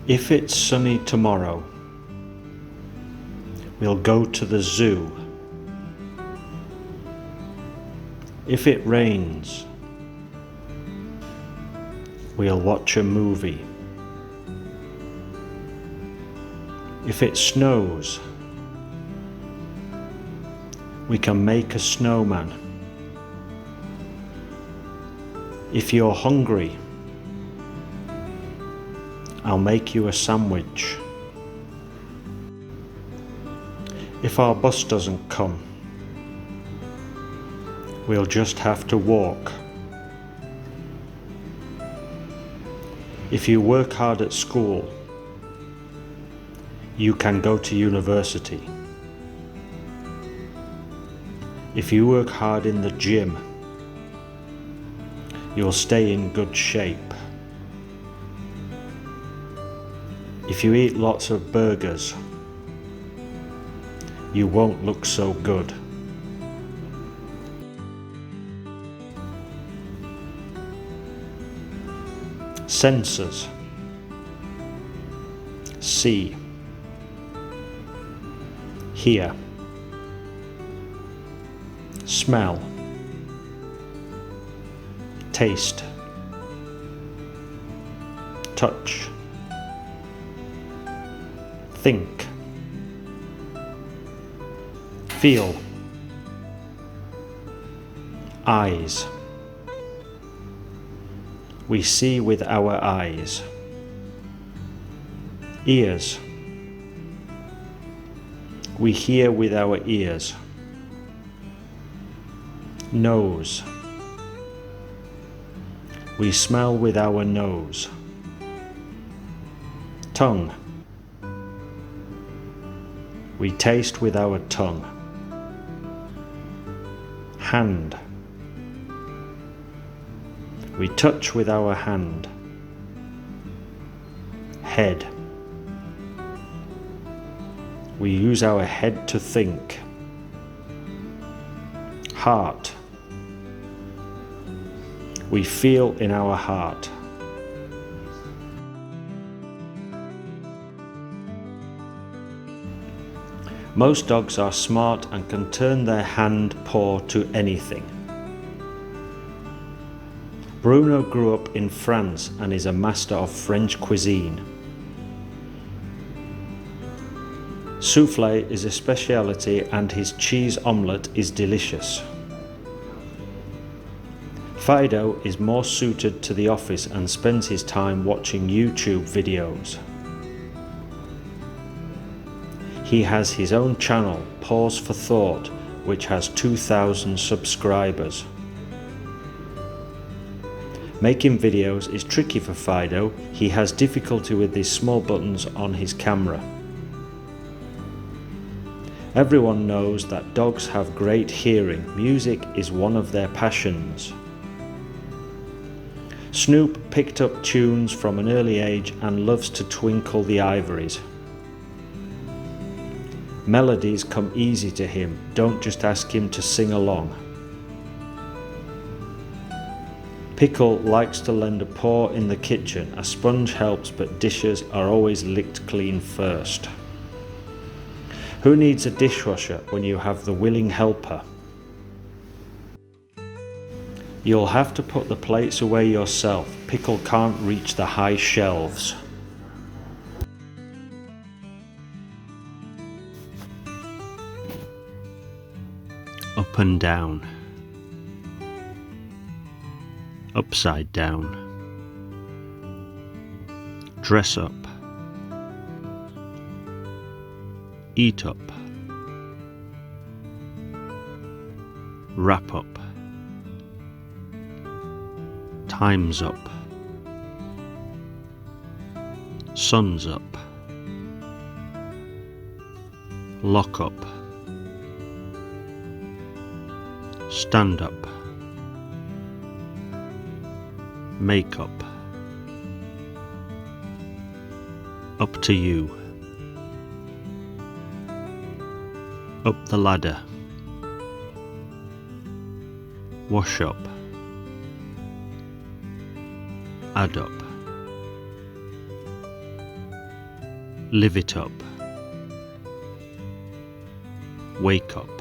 If it's sunny tomorrow, we'll go to the zoo. If it rains, we'll watch a movie. If it snows, we can make a snowman. If you're hungry, I'll make you a sandwich. If our bus doesn't come, we'll just have to walk. If you work hard at school, you can go to university. If you work hard in the gym, you'll stay in good shape. If you eat lots of burgers, you won't look so good. Senses: see, hear, smell, taste, touch, think, feel, eyes. We see with our eyes. Ears. We hear with our ears. Nose. We smell with our nose. Tongue. We taste with our tongue. Hand. We touch with our hand. Head. We use our head to think. Heart. We feel in our heart. Most dogs are smart and can turn their hand paw to anything. Bruno grew up in France and is a master of French cuisine. Soufflé is a speciality and his cheese omelette is delicious. Fido is more suited to the office and spends his time watching YouTube videos. He has his own channel, Pause for Thought, which has 2,000 subscribers. Making videos is tricky for Fido. He has difficulty with these small buttons on his camera. Everyone knows that dogs have great hearing. Music is one of their passions. Snoop picked up tunes from an early age and loves to twinkle the ivories. Melodies come easy to him. Don't just ask him to sing along. Pickle likes to lend a paw in the kitchen. A sponge helps, but dishes are always licked clean first. Who needs a dishwasher when you have the willing helper? You'll have to put the plates away yourself. Pickle can't reach the high shelves. Up and down. Upside down. Dress up. Eat up. Wrap up. Time's up. Sun's up. Lock up. Stand up. Make up. Up to you. Up the ladder. Wash up. Add up. Live it up. Wake up.